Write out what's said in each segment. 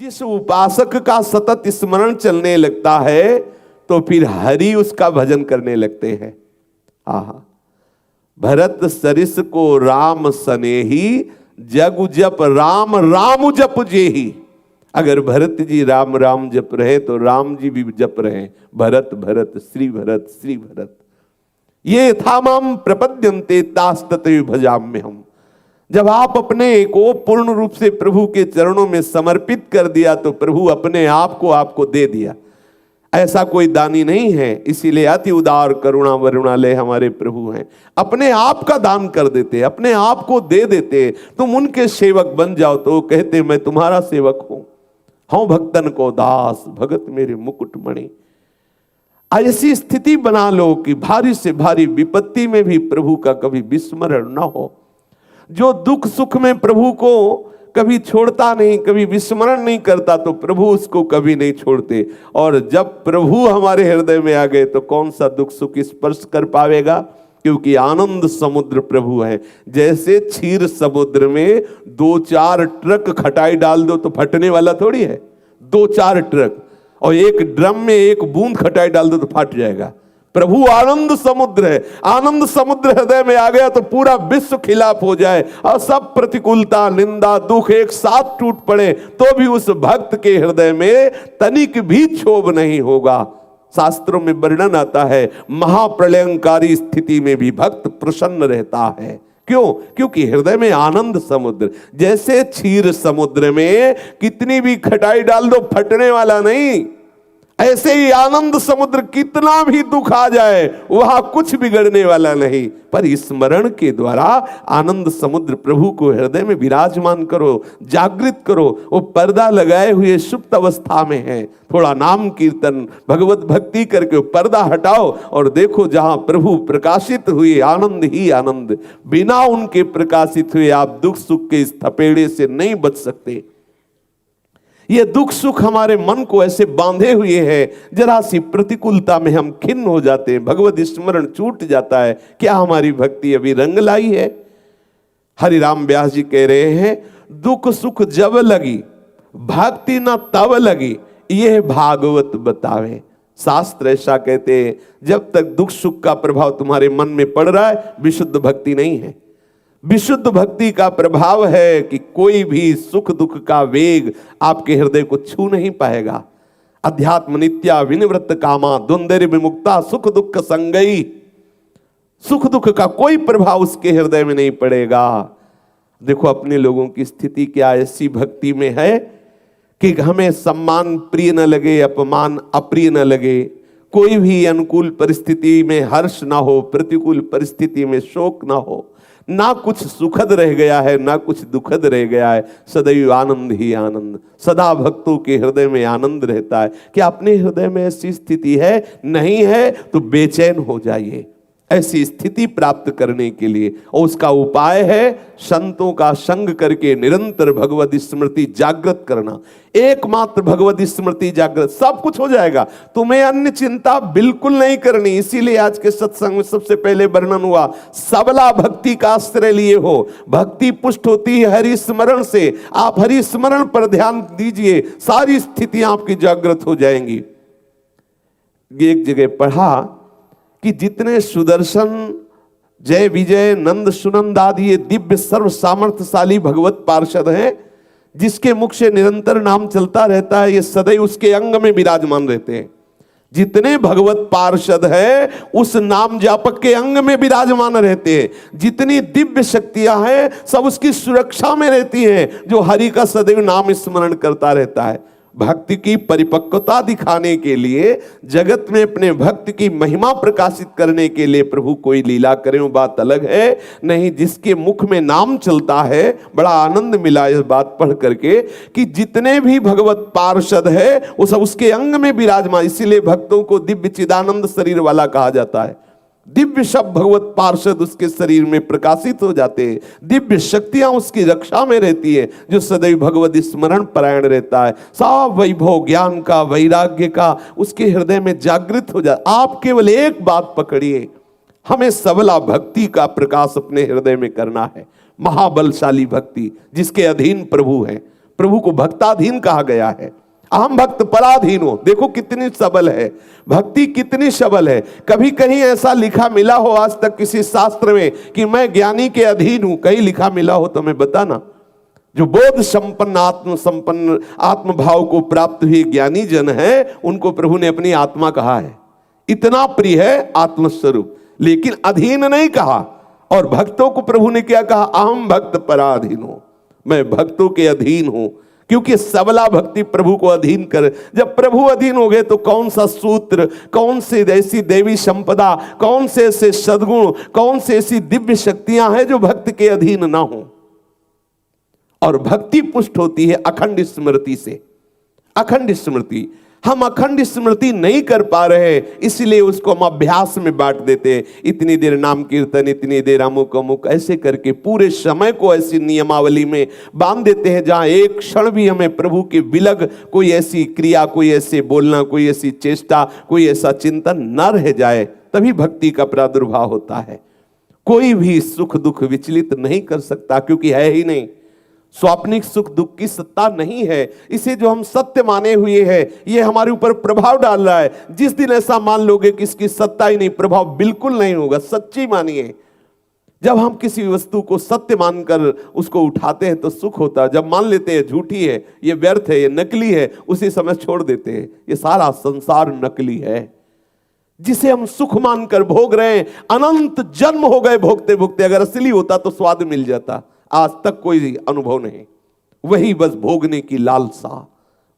जिस उपासक का सतत स्मरण चलने लगता है तो फिर हरि उसका भजन करने लगते हैं। आहा, भरत सरिस को राम सनेही, जग जप राम राम जप जेही। अगर भरत जी राम राम जप रहे तो राम जी भी जप रहे, भरत भरत श्री भरत श्री भरत। ये था माम प्रपद्यन्ते तास्तते भजाम्यहम्। जब आप अपने को पूर्ण रूप से प्रभु के चरणों में समर्पित कर दिया तो प्रभु अपने आप को आपको दे दिया। ऐसा कोई दानी नहीं है, इसीलिए अति उदार करुणा वरुणालय हमारे प्रभु हैं। अपने आप का दान कर देते, अपने आप को दे देते। तुम उनके सेवक बन जाओ तो कहते मैं तुम्हारा सेवक हूं, हूं भक्तन को दास, भगत मेरे मुकुटमणि। ऐसी स्थिति बना लो कि भारी से भारी विपत्ति में भी प्रभु का कभी विस्मरण न हो। जो दुख सुख में प्रभु को कभी छोड़ता नहीं, कभी विस्मरण नहीं करता, तो प्रभु उसको कभी नहीं छोड़ते। और जब प्रभु हमारे हृदय में आ गए तो कौन सा दुख सुख स्पर्श कर पावेगा, क्योंकि आनंद समुद्र प्रभु है। जैसे क्षीर समुद्र में 2-4 ट्रक खटाई डाल दो तो फटने वाला थोड़ी है। 2-4 ट्रक और एक ड्रम में 1 बूंद खटाई डाल दो तो फट जाएगा। प्रभु आनंद समुद्र है। आनंद समुद्र हृदय में आ गया तो पूरा विश्व खिलाफ हो जाए और सब प्रतिकूलता निंदा दुख एक साथ टूट पड़े तो भी उस भक्त के हृदय में तनिक भी क्षोभ नहीं होगा। शास्त्रों में वर्णन आता है, महाप्रलयंकारी स्थिति में भी भक्त प्रसन्न रहता है। क्यों? क्योंकि हृदय में आनंद समुद्र। जैसे क्षीर समुद्र में कितनी भी खटाई डाल दो फटने वाला नहीं, ऐसे ही आनंद समुद्र कितना भी दुख आ जाए वहां कुछ बिगड़ने वाला नहीं। पर स्मरण के द्वारा आनंद समुद्र प्रभु को हृदय में विराजमान करो, जागृत करो। वो पर्दा लगाए हुए सुप्त अवस्था में है, थोड़ा नाम कीर्तन भगवत भक्ति करके पर्दा हटाओ और देखो जहां प्रभु प्रकाशित हुए आनंद ही आनंद। बिना उनके प्रकाशित हुए आप दुख सुख के इस थपेड़े से नहीं बच सकते। ये दुख सुख हमारे मन को ऐसे बांधे हुए है, जरा सी प्रतिकूलता में हम खिन्न हो जाते हैं, भगवत स्मरण छूट जाता है। क्या हमारी भक्ति अभी रंग लाई है? हरिराम व्यास जी कह रहे हैं, दुख सुख जब लगी भक्ति न तब लगी, यह भागवत बतावे। शास्त्र ऐसा कहते हैं, जब तक दुख सुख का प्रभाव तुम्हारे मन में पड़ रहा है विशुद्ध भक्ति नहीं है। विशुद्ध भक्ति का प्रभाव है कि कोई भी सुख दुख का वेग आपके हृदय को छू नहीं पाएगा। अध्यात्म नित्या विनिवृत्त कामा द्वंद्व विमुक्ता सुख दुख संगई। सुख दुख का कोई प्रभाव उसके हृदय में नहीं पड़ेगा। देखो अपने लोगों की स्थिति क्या ऐसी भक्ति में है कि हमें सम्मान प्रिय न लगे, अपमान अप्रिय न लगे, कोई भी अनुकूल परिस्थिति में हर्ष ना हो, प्रतिकूल परिस्थिति में शोक ना हो, ना कुछ सुखद रह गया है ना कुछ दुखद रह गया है, सदैव आनंद ही आनंद। सदा भक्तों के हृदय में आनंद रहता है। क्या अपने हृदय में ऐसी स्थिति है? नहीं है तो बेचैन हो जाइए ऐसी स्थिति प्राप्त करने के लिए। और उसका उपाय है संतों का संग करके निरंतर भगवत स्मृति जागृत करना। एकमात्र भगवत स्मृति जागृत, सब कुछ हो जाएगा। तुम्हें अन्य चिंता बिल्कुल नहीं करनी। इसीलिए आज के सत्संग में सबसे पहले वर्णन हुआ, सबला भक्ति का आश्रय लिए हो। भक्ति पुष्ट होती है हरि स्मरण से। आप हरि स्मरण पर ध्यान दीजिए, सारी स्थितियां आपकी जागृत हो जाएंगी। एक जगह पढ़ा कि जितने सुदर्शन जय विजय नंद सुनंद आदि ये दिव्य सर्व सामर्थ्यशाली भगवत पार्षद हैं, जिसके मुख से निरंतर नाम चलता रहता है, ये सदैव उसके अंग में विराजमान रहते हैं। जितने भगवत पार्षद हैं उस नाम जापक के अंग में विराजमान रहते हैं। जितनी दिव्य शक्तियां हैं सब उसकी सुरक्षा में रहती हैं, जो हरि का सदैव नाम स्मरण करता रहता है। भक्ति की परिपक्वता दिखाने के लिए, जगत में अपने भक्त की महिमा प्रकाशित करने के लिए प्रभु कोई लीला करे वो बात अलग है। नहीं, जिसके मुख में नाम चलता है, बड़ा आनंद मिला इस बात पढ़ करके कि जितने भी भगवत पार्षद है वो सब उसके अंग में विराजमान। इसीलिए भक्तों को दिव्य चिदानंद शरीर वाला कहा जाता है। दिव्य शब्द भगवत पार्षद उसके शरीर में प्रकाशित हो जाते हैं। दिव्य शक्तियां उसकी रक्षा में रहती है, जो सदैव भगवत स्मरण परायण रहता है। सब वैभव ज्ञान का वैराग्य का उसके हृदय में जागृत हो जाता। आप केवल एक बात पकड़िए, हमें सबला भक्ति का प्रकाश अपने हृदय में करना है। महाबलशाली भक्ति जिसके अधीन प्रभु है। प्रभु को भक्ताधीन कहा गया है। अहम भक्त पराधीन हो, देखो कितनी सबल है भक्ति, कितनी सबल है। कभी कहीं ऐसा लिखा मिला हो आज तक किसी शास्त्र में कि मैं ज्ञानी के अधीन हूं? कहीं लिखा मिला हो तो मैं बताना। जो बोध संपन्न आत्म भाव को प्राप्त हुए ज्ञानी जन है, उनको प्रभु ने अपनी आत्मा कहा है। इतना प्रिय है आत्मस्वरूप, लेकिन अधीन नहीं कहा। और भक्तों को प्रभु ने क्या कहा? अहम भक्त पराधीन हो, मैं भक्तों के अधीन हूं। क्योंकि सबला भक्ति प्रभु को अधीन कर, जब प्रभु अधीन हो गए तो कौन सा सूत्र, कौन सी ऐसी देवी संपदा, कौन से ऐसे सद्गुण, कौन से ऐसी दिव्य शक्तियां हैं जो भक्त के अधीन ना हो। और भक्ति पुष्ट होती है अखंड स्मृति से। अखंड स्मृति, हम अखंड स्मृति नहीं कर पा रहे, इसलिए उसको हम अभ्यास में बांट देते हैं। इतनी देर नाम कीर्तन, इतनी देर अमुक अमुक, ऐसे करके पूरे समय को ऐसी नियमावली में बांध देते हैं जहां एक क्षण भी हमें प्रभु के विलग कोई ऐसी क्रिया, कोई ऐसे बोलना, कोई ऐसी चेष्टा, कोई ऐसा चिंतन न रह जाए। तभी भक्ति का प्रादुर्भाव होता है। कोई भी सुख दुख विचलित नहीं कर सकता, क्योंकि है ही नहीं। स्वाप्निक सुख दुख की सत्ता नहीं है। इसे जो हम सत्य माने हुए हैं, ये हमारे ऊपर प्रभाव डाल रहा है। जिस दिन ऐसा मान लोगे कि इसकी सत्ता ही नहीं, प्रभाव बिल्कुल नहीं होगा। सच्ची मानिए, जब हम किसी वस्तु को सत्य मानकर उसको उठाते हैं तो सुख होता है। जब मान लेते हैं झूठी है, ये व्यर्थ है, ये नकली है, उसी समय छोड़ देते हैं। ये सारा संसार नकली है जिसे हम सुख मानकर भोग रहे हैं। अनंत जन्म हो गए भोगते भोगते, अगर असली होता तो स्वाद मिल जाता। आज तक कोई अनुभव नहीं, वही बस भोगने की लालसा,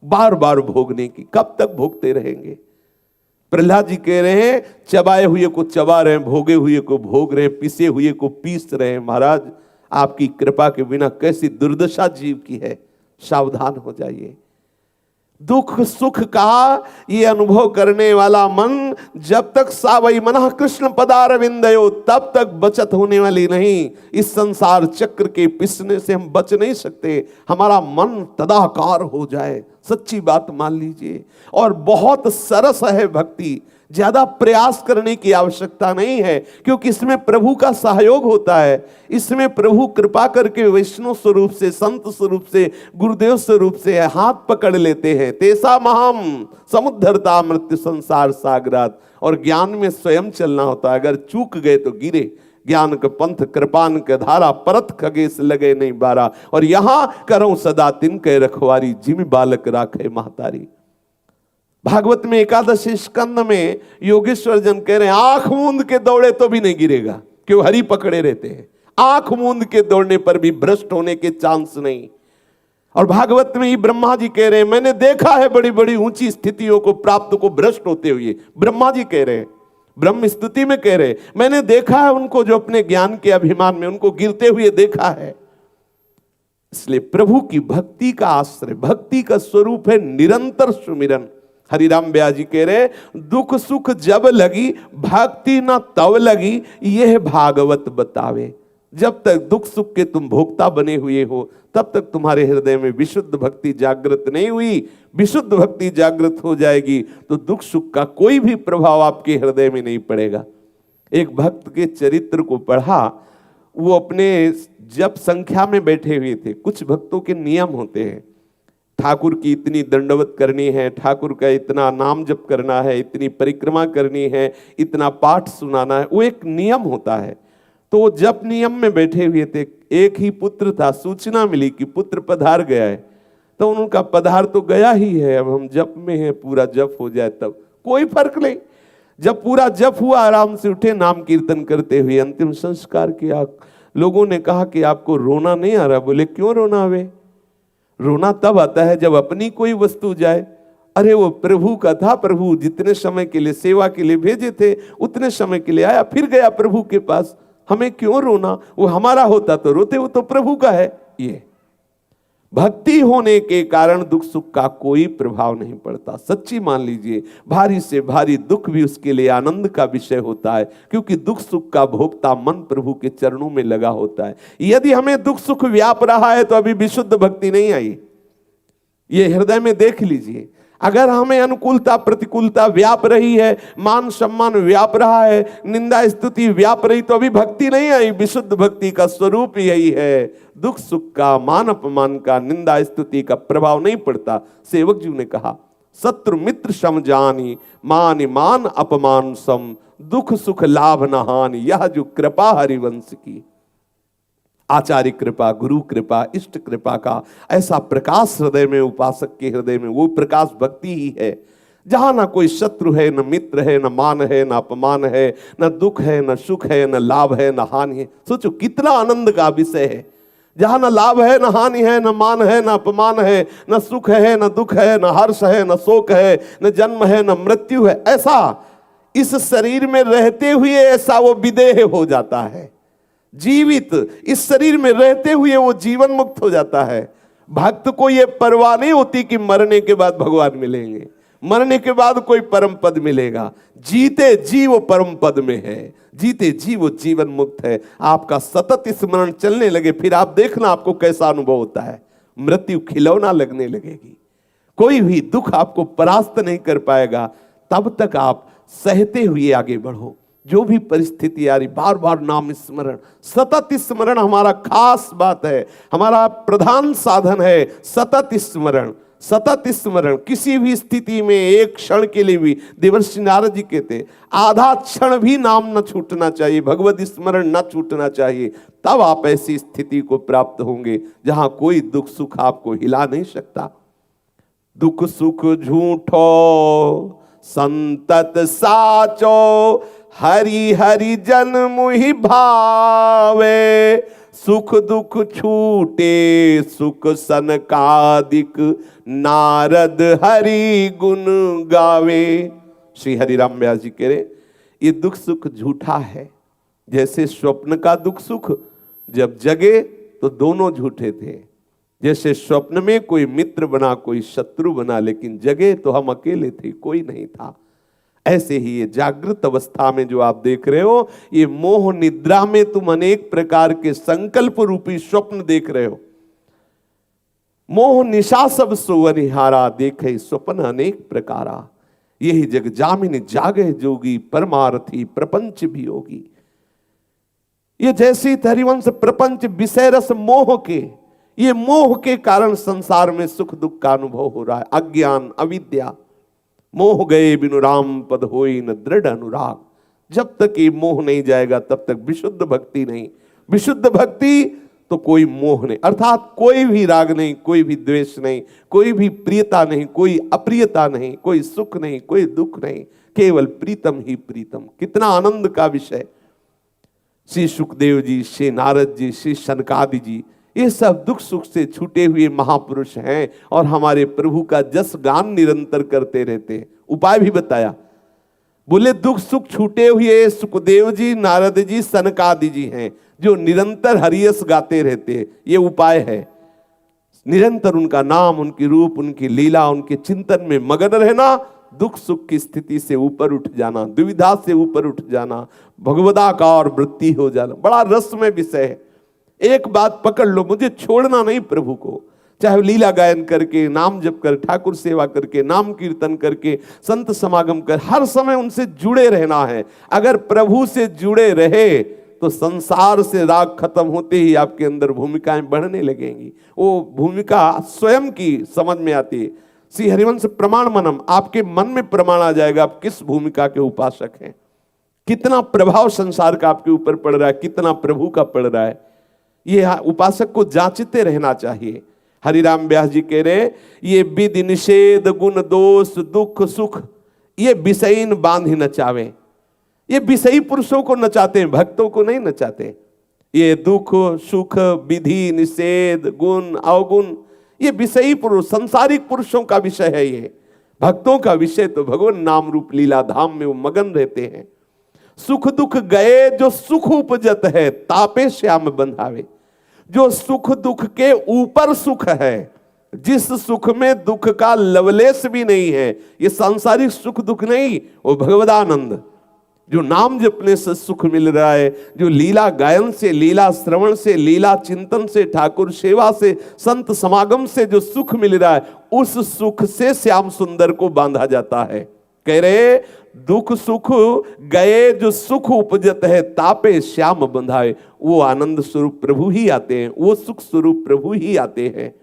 बार बार भोगने की। कब तक भोगते रहेंगे? प्रहलाद जी कह रहे हैं, चबाए हुए को चबा रहे हैं, भोगे हुए को भोग रहे हैं, पीसे हुए को पीस रहे हैं। महाराज, आपकी कृपा के बिना कैसी दुर्दशा जीव की है, सावधान हो जाइए। दुख सुख का ये अनुभव करने वाला मन जब तक सावई मनः कृष्ण पदारविंदयो, तब तक बचत होने वाली नहीं। इस संसार चक्र के पिसने से हम बच नहीं सकते। हमारा मन तदाकार हो जाए, सच्ची बात मान लीजिए। और बहुत सरस है भक्ति, ज्यादा प्रयास करने की आवश्यकता नहीं है, क्योंकि इसमें प्रभु का सहयोग होता है। इसमें प्रभु कृपा करके वैष्णव स्वरूप से, संत स्वरूप से, गुरुदेव स्वरूप से हाथ पकड़ लेते हैं। तेसा महम समुद्धरता मृत्यु संसार सागरात। और ज्ञान में स्वयं चलना होता है। अगर चूक गए तो गिरे। ज्ञान का पंथ कृपान के धारा, परत खगेश लगे नहीं बारा। और यहां करो सदा तिनके रखवारी, जिम बालक राखे महतारी। भागवत में एकादशी स्कंद में योगेश्वर जन कह रहे हैं, आंख मूंद के दौड़े तो भी नहीं गिरेगा, क्यों? हरि पकड़े रहते हैं। आंख मूंद के दौड़ने पर भी भ्रष्ट होने के चांस नहीं। और भागवत में ही ब्रह्मा जी कह रहे हैं, मैंने देखा है बड़ी बड़ी ऊंची स्थितियों को प्राप्त को भ्रष्ट होते हुए। ब्रह्मा जी कह रहे हैं, ब्रह्म स्तुति में कह रहे हैं, मैंने देखा है उनको जो अपने ज्ञान के अभिमान में उनको गिरते हुए देखा है। इसलिए प्रभु की भक्ति का आश्रय, भक्ति का स्वरूप है निरंतर सुमिरन। हरिराम ब्यास जी कह रहे, दुख सुख जब लगी भक्ति न तब लगी, यह भागवत बतावे। जब तक दुख सुख के तुम भोक्ता बने हुए हो, तब तक तुम्हारे हृदय में विशुद्ध भक्ति जागृत नहीं हुई। विशुद्ध भक्ति जागृत हो जाएगी तो दुख सुख का कोई भी प्रभाव आपके हृदय में नहीं पड़ेगा। एक भक्त के चरित्र को पढ़ा, वो अपने जप संख्या में बैठे हुए थे। कुछ भक्तों के नियम होते हैं, ठाकुर की इतनी दंडवत करनी है, ठाकुर का इतना नाम जप करना है, इतनी परिक्रमा करनी है, इतना पाठ सुनाना है, वो एक नियम होता है। तो जप नियम में बैठे हुए थे। एक ही पुत्र था, सूचना मिली कि पुत्र पधार गया है। तो उनका पधार तो गया ही है, अब हम जप में हैं, पूरा जप हो जाए तब कोई फर्क नहीं। जब पूरा जप हुआ, आराम से उठे, नाम कीर्तन करते हुए अंतिम संस्कार किया। लोगों ने कहा कि आपको रोना नहीं आ रहा? बोले क्यों रोना आवे? रोना तब आता है जब अपनी कोई वस्तु जाए। अरे वो प्रभु का था, प्रभु जितने समय के लिए सेवा के लिए भेजे थे उतने समय के लिए आया, फिर गया प्रभु के पास। हमें क्यों रोना? वो हमारा होता तो रोते, वो तो प्रभु का है। ये भक्ति होने के कारण दुख सुख का कोई प्रभाव नहीं पड़ता। सच्ची मान लीजिए, भारी से भारी दुख भी उसके लिए आनंद का विषय होता है, क्योंकि दुख सुख का भोक्ता मन प्रभु के चरणों में लगा होता है। यदि हमें दुख सुख व्याप रहा है तो अभी विशुद्ध भक्ति नहीं आई। ये हृदय में देख लीजिए। अगर हमें अनुकूलता प्रतिकूलता व्याप रही है, मान सम्मान व्याप रहा है, निंदा स्तुति व्याप रही, तो अभी भक्ति नहीं आई। विशुद्ध भक्ति का स्वरूप यही है, दुख सुख का, मान अपमान का, निंदा स्तुति का प्रभाव नहीं पड़ता। सेवक जी ने कहा, शत्रु मित्र सम जानी, मान मान अपमान सम, दुख सुख लाभ न हानि, यह जो कृपा हरिवंश की। आचार्य कृपा, गुरु कृपा, इष्ट कृपा का ऐसा प्रकाश हृदय में, उपासक के हृदय में, वो प्रकाश भक्ति ही है, जहां ना कोई शत्रु है, न मित्र है, न मान है, न अपमान है, न दुख है, न सुख है, न लाभ है, न हानि है। सोचो कितना आनंद का विषय है, जहां न लाभ है, न हानि है, न मान है, न अपमान है, न सुख है, न दुख है, न हर्ष है, न शोक है, न जन्म है, न मृत्यु है। ऐसा इस शरीर में रहते हुए ऐसा वो विदेह हो जाता है, जीवित इस शरीर में रहते हुए वो जीवन मुक्त हो जाता है। भक्त को ये परवाह नहीं होती कि मरने के बाद भगवान मिलेंगे, मरने के बाद कोई परम पद मिलेगा। जीते जी वो परम पद में है, जीते जी वो जीवन मुक्त है। आपका सतत स्मरण चलने लगे, फिर आप देखना आपको कैसा अनुभव होता है। मृत्यु खिलौना लगने लगेगी, कोई भी दुख आपको परास्त नहीं कर पाएगा। तब तक आप सहते हुए आगे बढ़ो, जो भी परिस्थिति आ रही, बार बार नाम स्मरण, सतत स्मरण हमारा खास बात है, हमारा प्रधान साधन है। सतत स्मरण, सतत स्मरण, किसी भी स्थिति में एक क्षण के लिए भी, देवर्षि नारद जी कहते आधा क्षण भी नाम न छूटना चाहिए, भगवत स्मरण न छूटना चाहिए। तब आप ऐसी स्थिति को प्राप्त होंगे जहां कोई दुख सुख आपको हिला नहीं सकता। दुख सुख झूठो संतत साचो, हरि हरि जन मुहि भावे, सुख दुख छूटे सुख सनकादिक, नारद हरि गुण गावे। श्री हरिराम व्यास जी कह रहे, ये दुख सुख झूठा है। जैसे स्वप्न का दुख सुख, जब जगे तो दोनों झूठे थे। जैसे स्वप्न में कोई मित्र बना कोई शत्रु बना, लेकिन जगे तो हम अकेले थे, कोई नहीं था। ऐसे ही ये जागृत अवस्था में जो आप देख रहे हो, ये मोह निद्रा में तुम अनेक प्रकार के संकल्प रूपी स्वप्न देख रहे हो। मोह निशा सब सोवनिहारा, देखे स्वप्न अनेक प्रकारा, यही जग जामिन जागे जोगी, परमार्थी प्रपंच भी होगी। ये जैसी हरिवंश प्रपंच विषय रस मोह के, ये मोह के कारण संसार में सुख दुख का अनुभव हो रहा है। अज्ञान अविद्या, मोह गए बिनु राम पद होई न दृढ़ अनुराग। जब तक ये मोह नहीं जाएगा तब तक विशुद्ध भक्ति नहीं। विशुद्ध भक्ति तो कोई मोह नहीं, अर्थात कोई भी राग नहीं, कोई भी द्वेष नहीं, कोई भी प्रियता नहीं, कोई अप्रियता नहीं, कोई सुख नहीं, कोई दुख नहीं, केवल प्रीतम ही प्रीतम। कितना आनंद का विषय। श्री सुखदेव जी, श्री नारद जी, श्री सनकादि जी, ये सब दुख सुख से छूटे हुए महापुरुष हैं और हमारे प्रभु का जस गान निरंतर करते रहते हैं। उपाय भी बताया, बोले दुख सुख छूटे हुए सुखदेव जी, नारद जी, सनकादि जी हैं जो निरंतर हरियस गाते रहते हैं। ये उपाय है, निरंतर उनका नाम, उनकी रूप, उनकी लीला, उनके चिंतन में मगन रहना, दुख सुख की स्थिति से ऊपर उठ जाना, दुविधा से ऊपर उठ जाना, भगवदाकार वृत्ति हो जाना। बड़ा रसमय विषय है। एक बात पकड़ लो, मुझे छोड़ना नहीं प्रभु को, चाहे लीला गायन करके, नाम जप कर, ठाकुर सेवा करके, नाम कीर्तन करके, संत समागम कर, हर समय उनसे जुड़े रहना है। अगर प्रभु से जुड़े रहे तो संसार से राग खत्म होते ही आपके अंदर भूमिकाएं बढ़ने लगेंगी। वो भूमिका स्वयं की समझ में आती है। श्री हरिवंश प्रमाण मनम, आपके मन में प्रमाण आ जाएगा आप किस भूमिका के उपासक हैं, कितना प्रभाव संसार का आपके ऊपर पड़ रहा है, कितना प्रभु का पड़ रहा है। ये उपासक को जांचते रहना चाहिए। हरिराम व्यास जी कह रहे, ये विधि निषेध गुण दोष दुख सुख, ये विषयीन बांध नचावे। ये विषयी पुरुषों को नचाते हैं, भक्तों को नहीं नचाते। ये दुख सुख विधि निषेध गुण अवगुण, ये विषयी पुरुष, संसारिक पुरुषों का विषय है। ये भक्तों का विषय तो भगवान नाम रूप लीला धाम में वो मगन रहते हैं। सुख दुख गए जो सुख उपजत है, तापे श्याम बंधावे। जो सुख दुख के ऊपर सुख है, जिस सुख में दुख का लवलेश भी नहीं है, ये सांसारिक सुख दुख नहीं, वो भगवदानंद, जो नाम जपने से सुख मिल रहा है, जो लीला गायन से, लीला श्रवण से, लीला चिंतन से, ठाकुर सेवा से, संत समागम से जो सुख मिल रहा है, उस सुख से श्याम सुंदर को बांधा जाता है। कह रहे दुख सुख गए जो सुख उपजत है, तापे श्याम बंधाए। वो आनंद स्वरूप प्रभु ही आते हैं, वो सुख स्वरूप प्रभु ही आते हैं।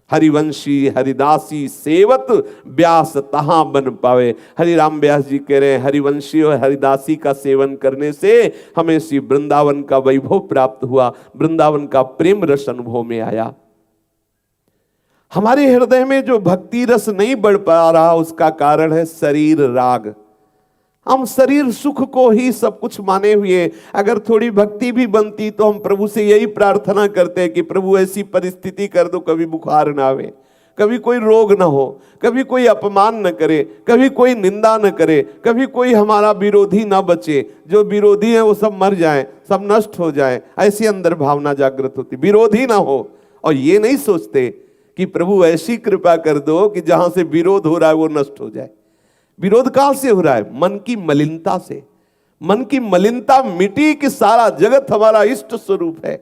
हरिवंशी हरिदासी सेवत व्यास तहां बन पावे। हरिराम व्यास जी कह रहे हैं हरिवंशी और हरिदासी का सेवन करने से हमें श्री वृंदावन का वैभव प्राप्त हुआ, वृंदावन का प्रेम रस अनुभव में आया। हमारे हृदय में जो भक्ति रस नहीं बढ़ पा रहा, उसका कारण है शरीर राग। हम शरीर सुख को ही सब कुछ माने हुए, अगर थोड़ी भक्ति भी बनती तो हम प्रभु से यही प्रार्थना करते हैं कि प्रभु ऐसी परिस्थिति कर दो कभी बुखार ना आवे, कभी कोई रोग ना हो, कभी कोई अपमान न करे, कभी कोई निंदा न करे, कभी कोई हमारा विरोधी ना बचे, जो विरोधी है वो सब मर जाए, सब नष्ट हो जाए। ऐसी अंदर भावना जागृत होती, विरोधी ना हो। और ये नहीं सोचते कि प्रभु ऐसी कृपा कर दो कि जहां से विरोध हो रहा है वो नष्ट हो जाए। विरोध कहां से हो रहा है? मन की मलिनता से। मन की मलिनता मिटी कि सारा जगत हमारा इष्ट स्वरूप है।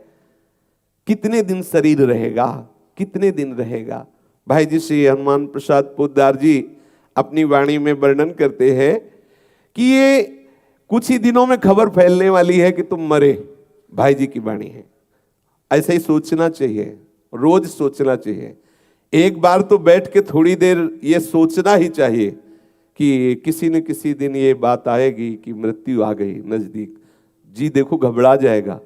कितने दिन शरीर रहेगा, कितने दिन रहेगा? भाई जी श्री हनुमान प्रसाद पोद्दार जी अपनी वाणी में वर्णन करते हैं कि ये कुछ ही दिनों में खबर फैलने वाली है कि तुम मरे। भाई जी की वाणी है। ऐसा ही सोचना चाहिए, रोज सोचना चाहिए। एक बार तो बैठ के थोड़ी देर ये सोचना ही चाहिए कि किसी न किसी दिन ये बात आएगी कि मृत्यु आ गई नजदीक। जी देखो घबरा जाएगा,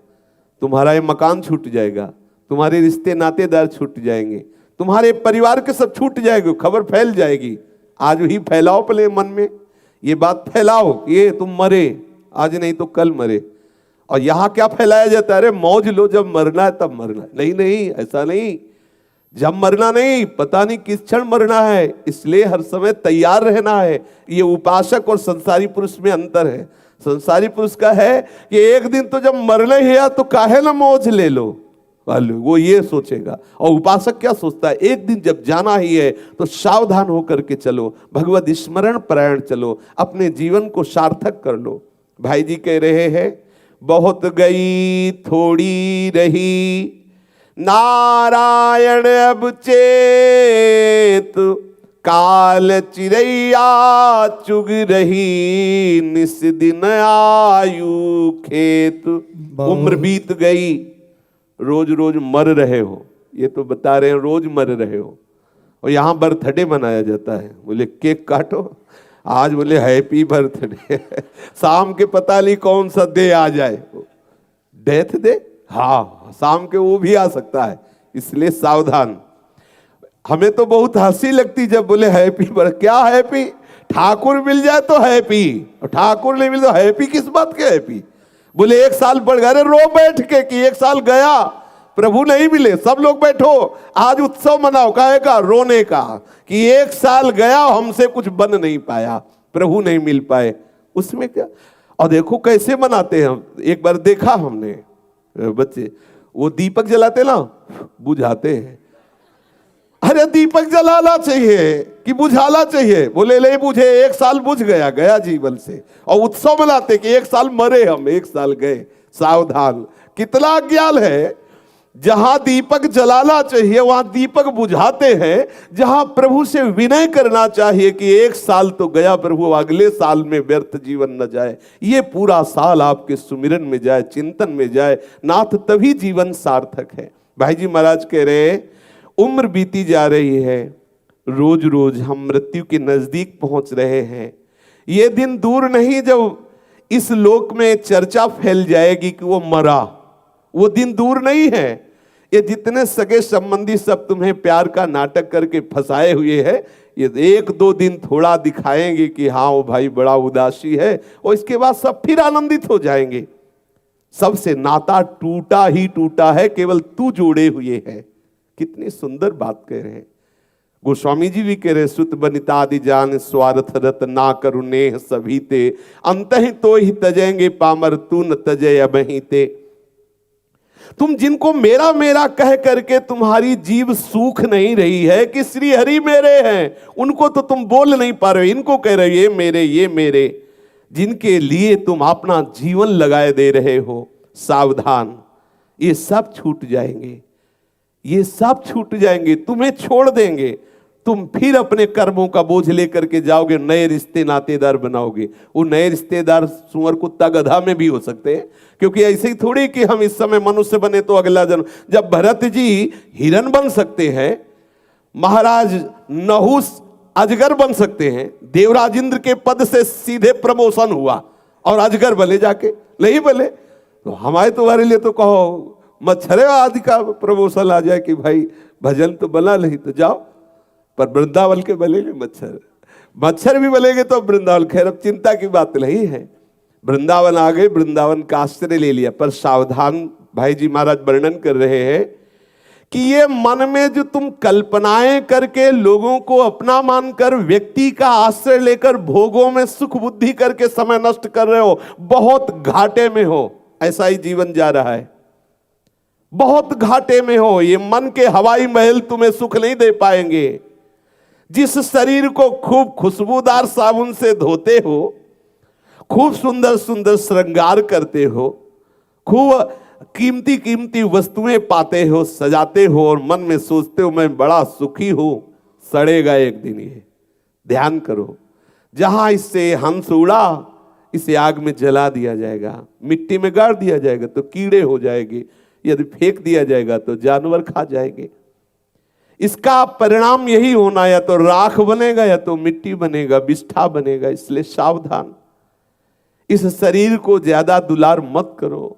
तुम्हारा ये मकान छूट जाएगा, तुम्हारे रिश्ते नातेदार छूट जाएंगे, तुम्हारे परिवार के सब छूट जाएंगे, खबर फैल जाएगी। आज ही फैलाओ पहले मन में ये बात फैलाओ, ये तुम मरे, आज नहीं तो कल मरे। और यहाँ क्या फैलाया जाता है? अरे मौज लो, जब मरना है तब मरना। नहीं नहीं, ऐसा नहीं। जब मरना नहीं, पता नहीं किस क्षण मरना है, इसलिए हर समय तैयार रहना है। ये उपासक और संसारी पुरुष में अंतर है। संसारी पुरुष का है कि एक दिन तो जब मरना ही है तो काहे ना मौज ले लो, वो ये सोचेगा। और उपासक क्या सोचता है? एक दिन जब जाना ही है तो सावधान होकर के चलो, भगवत स्मरण परायण चलो, अपने जीवन को सार्थक कर लो। भाई जी कह रहे हैं बहुत गई थोड़ी रही नारायण अब चेत, काल चिरैया चुग रही निस दिन आयु खेत। उम्र बीत गई, रोज रोज मर रहे हो, ये तो बता रहे हैं रोज मर रहे हो। और यहाँ बर्थडे मनाया जाता है, बोले केक काटो, आज बोले हैप्पी बर्थडे, शाम के पता नहीं कौन सा डे आ जाए, डेथ डे, हाँ शाम के वो भी आ सकता है, इसलिए सावधान। हमें तो बहुत हंसी लगती जब बोले हैप्पी बर्थडे। क्या हैप्पी? ठाकुर मिल जाए तो हैप्पी, और ठाकुर नहीं मिले तो हैप्पी किस बात के हैप्पी? बोले एक साल बढ़ गया, रो बैठ के कि एक साल गया, प्रभु नहीं मिले। सब लोग बैठो, आज उत्सव मनाओ, काहे का? रोने का, कि एक साल गया हमसे कुछ बन नहीं पाया, प्रभु नहीं मिल पाए। उसमें क्या? और देखो कैसे मनाते हैं। एक बार देखा हमने बच्चे, वो दीपक जलाते ना, बुझाते हैं। अरे दीपक जलाना चाहिए कि बुझाना चाहिए? बोले ले बुझे, एक साल बुझ गया, गया जीवन से। और उत्सव मनाते कि एक साल मरे हम, एक साल गए। सावधान, कितना ज्ञान है। जहां दीपक जलाना चाहिए वहां दीपक बुझाते हैं। जहां प्रभु से विनय करना चाहिए कि एक साल तो गया प्रभु, अगले साल में व्यर्थ जीवन न जाए, ये पूरा साल आपके सुमिरन में जाए, चिंतन में जाए, नाथ तभी जीवन सार्थक है। भाई जी महाराज कह रहे हैं उम्र बीती जा रही है, रोज रोज हम मृत्यु के नजदीक पहुंच रहे हैं। ये दिन दूर नहीं जब इस लोक में चर्चा फैल जाएगी कि वो मरा। वो दिन दूर नहीं है। ये जितने सगे संबंधी सब तुम्हें प्यार का नाटक करके फंसाए हुए हैं, ये एक दो दिन थोड़ा दिखाएंगे कि हाँ वो भाई बड़ा उदासी है, और इसके बाद सब फिर आनंदित हो जाएंगे। सबसे नाता टूटा ही टूटा है, केवल तू जोड़े हुए है। कितनी सुंदर बात कह रहे हैं गोस्वामी जी भी कह रहे, सुत बनितादि जान स्वार्थ रत ना करुनेह सभी ते, अंतहि तो ही तजेंगे पामर तू न तजय अबहि ते। तुम जिनको मेरा मेरा कह करके तुम्हारी जीव सूख नहीं रही है कि श्री हरि मेरे हैं, उनको तो तुम बोल नहीं पा रहे हो। इनको कह रहे हो ये मेरे, ये मेरे। जिनके लिए तुम अपना जीवन लगाए दे रहे हो, सावधान, ये सब छूट जाएंगे, ये सब छूट जाएंगे, तुम्हें छोड़ देंगे। तुम फिर अपने कर्मों का बोझ लेकर के जाओगे, नए रिश्ते नातेदार बनाओगे। वो नए रिश्तेदार सुअर कुत्ता गधा में भी हो सकते हैं, क्योंकि ऐसे ही थोड़ी कि हम इस समय मनुष्य बने तो अगला जन्म। जब भरत जी हिरण बन सकते हैं, महाराज नहुस अजगर बन सकते हैं, देवराज इंद्र के पद से सीधे प्रमोशन हुआ और अजगर बने जाके, नहीं बने तो हमारे तुम्हारे लिए तो कहो मच्छरे आदि का प्रमोशन आ जाए कि भाई भजन तो बना नहीं तो जाओ, पर वृंदावन के बनेंगे मच्छर, मच्छर भी बनेंगे तो वृंदावन। खैर अब चिंता की बात नहीं है, वृंदावन आ गए, वृंदावन का आश्रय ले लिया। पर सावधान, भाई जी महाराज वर्णन कर रहे हैं कि ये मन में जो तुम कल्पनाएं करके लोगों को अपना मानकर व्यक्ति का आश्रय लेकर भोगों में सुख बुद्धि करके समय नष्ट कर रहे हो, बहुत घाटे में हो। ऐसा ही जीवन जा रहा है, बहुत घाटे में हो। ये मन के हवाई महल तुम्हें सुख नहीं दे पाएंगे। जिस शरीर को खूब खुशबूदार साबुन से धोते हो, खूब सुंदर सुंदर श्रृंगार करते हो, खूब कीमती कीमती वस्तुएं पाते हो, सजाते हो और मन में सोचते हो मैं बड़ा सुखी हूं, सड़ेगा एक दिन ये। ध्यान करो, जहां इससे हंस उड़ा इसे आग में जला दिया जाएगा, मिट्टी में गाड़ दिया जाएगा तो कीड़े हो जाएंगे, यदि फेंक दिया जाएगा तो जानवर खा जाएंगे। इसका परिणाम यही होना, या तो राख बनेगा या तो मिट्टी बनेगा, बिष्ठा बनेगा। इसलिए सावधान, इस शरीर को ज्यादा दुलार मत करो।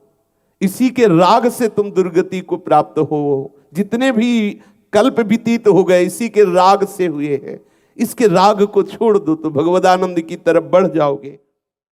इसी के राग से तुम दुर्गति को प्राप्त हो। जितने भी कल्प व्यतीत हो गए इसी के राग से हुए हैं। इसके राग को छोड़ दो तो भगवदानंद की तरफ बढ़ जाओगे।